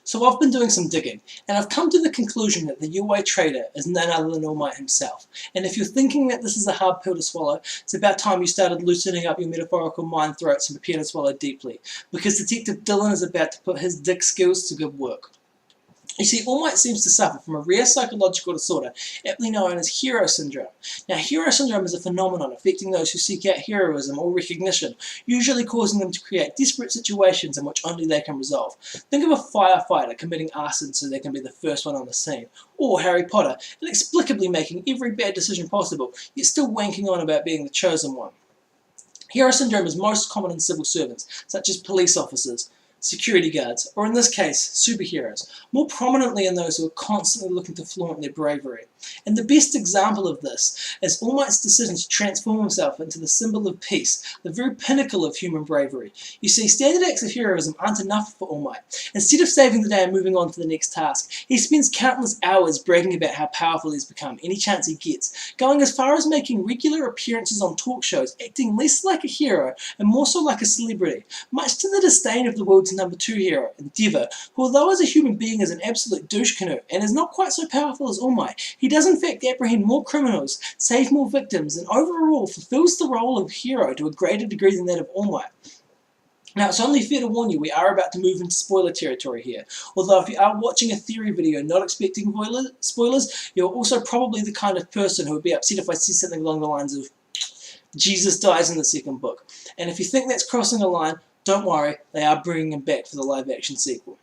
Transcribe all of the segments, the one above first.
So I've been doing some digging, and I've come to the conclusion that the UA trader is none other than All Might himself. And if you're thinking that this is a hard pill to swallow, it's about time you started loosening up your metaphorical mind throats and prepare to swallow deeply, because Detective Dylan is about to put his dick skills to good work. You see, All Might seems to suffer from a rare psychological disorder, aptly known as hero syndrome. Now, hero syndrome is a phenomenon affecting those who seek out heroism or recognition, usually causing them to create desperate situations in which only they can resolve. Think of a firefighter committing arson so they can be the first one on the scene, or Harry Potter inexplicably making every bad decision possible, yet still wanking on about being the chosen one. Hero syndrome is most common in civil servants, such as police officers, security guards, or in this case, superheroes, more prominently in those who are constantly looking to flaunt their bravery. And the best example of this is All Might's decision to transform himself into the symbol of peace, the very pinnacle of human bravery. You see, standard acts of heroism aren't enough for All Might. Instead of saving the day and moving on to the next task, he spends countless hours bragging about how powerful he's become any chance he gets, going as far as making regular appearances on talk shows, acting less like a hero and more so like a celebrity, much to the disdain of the world's number 2 hero, Endeavour, who although as a human being is an absolute douche canoe and is not quite so powerful as All Might, he does in fact apprehend more criminals, save more victims, and overall fulfills the role of hero to a greater degree than that of All Might. Now, it's only fair to warn you, we are about to move into spoiler territory here. Although if you are watching a theory video not expecting spoilers, you're also probably the kind of person who would be upset if I said something along the lines of, Jesus dies in the second book. And if you think that's crossing a line, don't worry, they are bringing him back for the live-action sequel.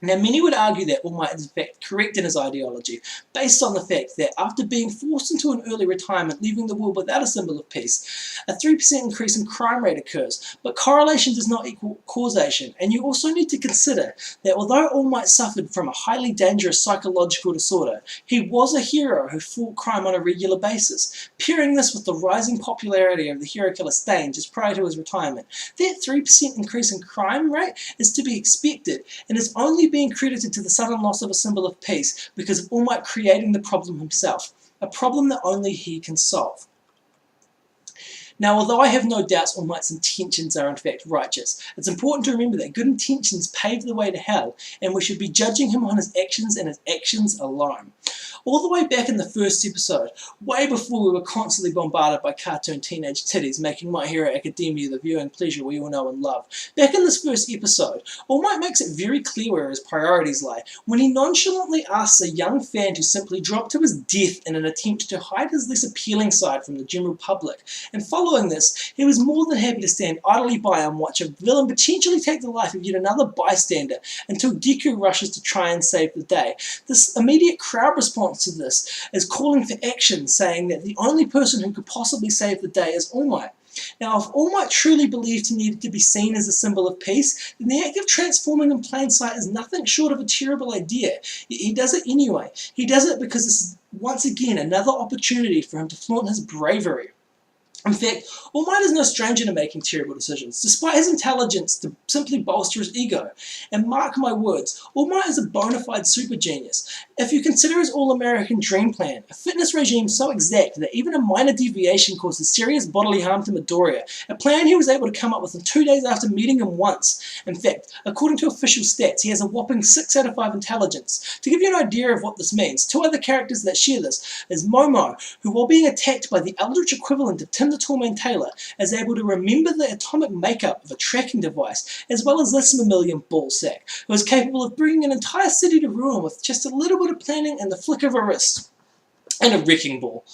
Now, many would argue that All Might is in fact correct in his ideology, based on the fact that after being forced into an early retirement, leaving the world without a symbol of peace, a 3% increase in crime rate occurs, but correlation does not equal causation, and you also need to consider that although All Might suffered from a highly dangerous psychological disorder, he was a hero who fought crime on a regular basis. Pairing this with the rising popularity of the hero killer Stain just prior to his retirement, that 3% increase in crime rate is to be expected, and is only being credited to the sudden loss of a symbol of peace because of All Might creating the problem himself, a problem that only he can solve. Now, although I have no doubts All Might's intentions are in fact righteous, it's important to remember that good intentions pave the way to hell, and we should be judging him on his actions and his actions alone. All the way back in the first episode, way before we were constantly bombarded by cartoon teenage titties making My Hero Academia the viewing pleasure we all know and love, back in this first episode, All Might makes it very clear where his priorities lie when he nonchalantly asks a young fan to simply drop to his death in an attempt to hide his less appealing side from the general public. And following this, he was more than happy to stand idly by and watch a villain potentially take the life of yet another bystander until Deku rushes to try and save the day. This immediate crowd response to this is calling for action, saying that the only person who could possibly save the day is All Might. Now, if All Might truly believed he needed to be seen as a symbol of peace, then the act of transforming in plain sight is nothing short of a terrible idea. Yet he does it anyway. He does it because this is once again another opportunity for him to flaunt his bravery. In fact, All Might is no stranger to making terrible decisions, despite his intelligence to simply bolster his ego. And mark my words, All Might is a bona fide super genius. If you consider his all-American dream plan, a fitness regime so exact that even a minor deviation causes serious bodily harm to Midoriya, a plan he was able to come up with in 2 days after meeting him once. In fact, according to official stats, he has a whopping 6 out of 5 intelligence. To give you an idea of what this means, 2 other characters that share this is Momo, who while being attacked by the eldritch equivalent of Tim the Toolman Taylor, is able to remember the atomic makeup of a tracking device, as well as this mammalian ballsack, who is capable of bringing an entire city to ruin with just a little bit of planning and the flick of a wrist. And a wrecking ball.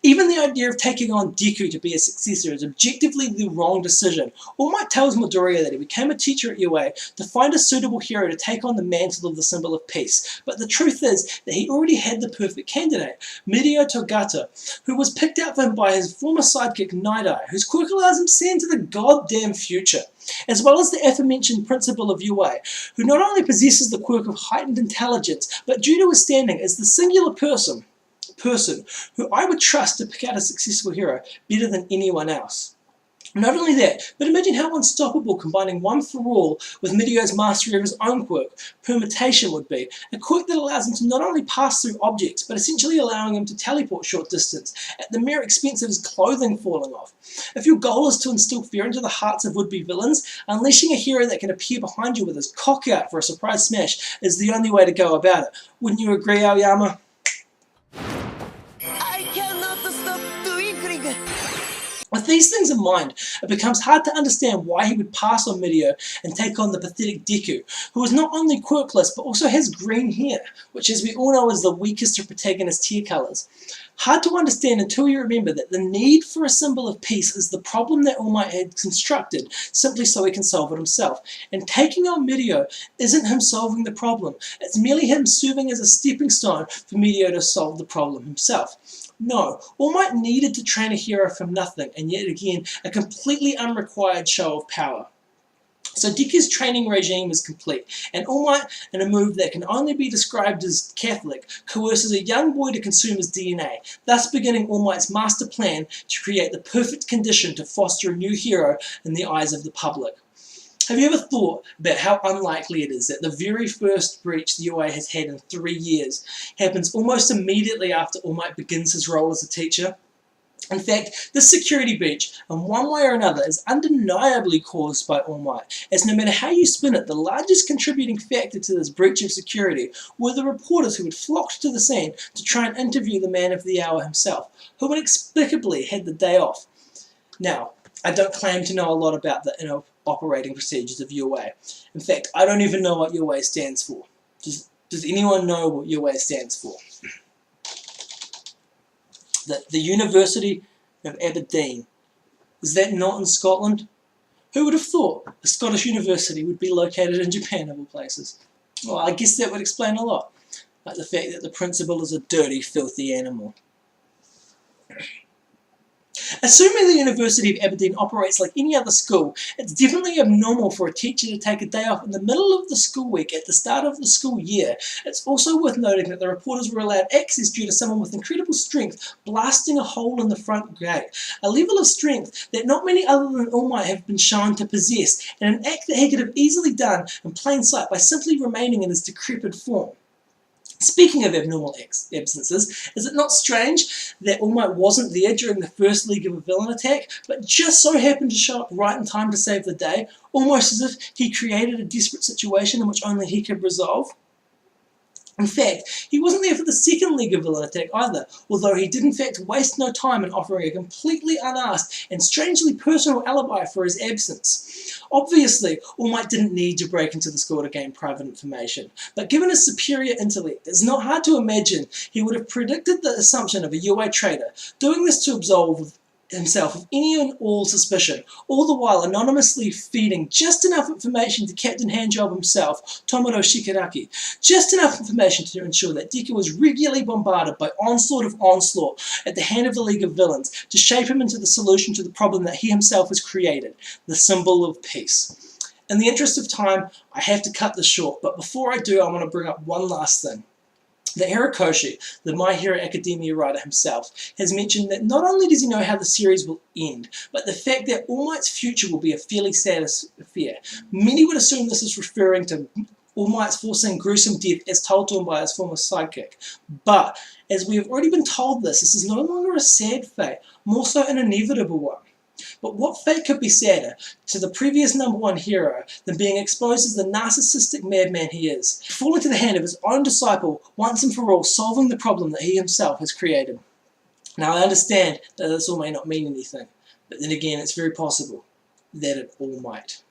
Even the idea of taking on Deku to be a successor is objectively the wrong decision. All Might tells Midoriya that he became a teacher at UA to find a suitable hero to take on the mantle of the symbol of peace. But the truth is that he already had the perfect candidate, Medio Togata, who was picked out for him by his former sidekick Night Eye, whose quirk allows him to see into the goddamn future, as well as the aforementioned principal of UA, who not only possesses the quirk of heightened intelligence, but due to his standing is the singular person who I would trust to pick out a successful hero better than anyone else. Not only that, but imagine how unstoppable combining one for all with Midio's mastery of his own quirk, permutation, would be. A quirk that allows him to not only pass through objects, but essentially allowing him to teleport short distance, at the mere expense of his clothing falling off. If your goal is to instill fear into the hearts of would-be villains, unleashing a hero that can appear behind you with his cock out for a surprise smash is the only way to go about it. Wouldn't you agree, Aoyama? I cannot stop twinkling. With these things in mind, it becomes hard to understand why he would pass on Midio and take on the pathetic Deku, who is not only quirkless but also has green hair, which as we all know is the weakest of protagonist hair colours. Hard to understand until you remember that the need for a symbol of peace is the problem that All Might had constructed, simply so he can solve it himself. And taking on Midio isn't him solving the problem, it's merely him serving as a stepping stone for Midio to solve the problem himself. No, All Might needed to train a hero from nothing, and yet again, a completely unrequired show of power. So Deku's training regime is complete, and All Might, in a move that can only be described as Catholic, coerces a young boy to consume his DNA, thus beginning All Might's master plan to create the perfect condition to foster a new hero in the eyes of the public. Have you ever thought about how unlikely it is that the very first breach the UA has had in 3 years happens almost immediately after All Might begins his role as a teacher? In fact, this security breach, in one way or another, is undeniably caused by All Might, as no matter how you spin it, the largest contributing factor to this breach of security were the reporters who had flocked to the scene to try and interview the man of the hour himself, who inexplicably had the day off. Now, I don't claim to know a lot about the inner operating procedures of UA. In fact, I don't even know what UA stands for. Does anyone know what UA stands for? The University of Aberdeen. Is that not in Scotland? Who would have thought a Scottish university would be located in Japan of all places? Well, I guess that would explain a lot. Like the fact that the principal is a dirty, filthy animal. Assuming the University of Aberdeen operates like any other school, it's definitely abnormal for a teacher to take a day off in the middle of the school week at the start of the school year. It's also worth noting that the reporters were allowed access due to someone with incredible strength blasting a hole in the front gate, a level of strength that not many other than All Might have been shown to possess, and an act that he could have easily done in plain sight by simply remaining in his decrepit form. Speaking of abnormal absences, is it not strange that All Might wasn't there during the first leg of a villain attack, but just so happened to show up right in time to save the day, almost as if he created a desperate situation in which only he could resolve? In fact, he wasn't there for the second leg of villain attack either, although he did in fact waste no time in offering a completely unasked and strangely personal alibi for his absence. Obviously, All Might didn't need to break into the school to gain private information, but given his superior intellect, it's not hard to imagine he would have predicted the assumption of a UA traitor, doing this to absolve himself of any and all suspicion, all the while anonymously feeding just enough information to Captain Handjob himself, Tomoro Shigaraki, just enough information to ensure that Deku was regularly bombarded by onslaught of onslaught at the hand of the League of Villains to shape him into the solution to the problem that he himself has created, the symbol of peace. In the interest of time, I have to cut this short, but before I do, I want to bring up one last thing. That Horikoshi, the My Hero Academia writer himself, has mentioned that not only does he know how the series will end, but the fact that All Might's future will be a fairly sad affair. Many would assume this is referring to All Might's foreseen gruesome death as told to him by his former sidekick. But, as we have already been told this is no longer a sad fate, more so an inevitable one. But what fate could be sadder to the previous #1 hero than being exposed as the narcissistic madman he is, falling to the hand of his own disciple once and for all, solving the problem that he himself has created? Now I understand that this all may not mean anything, but then again it's very possible that it all might.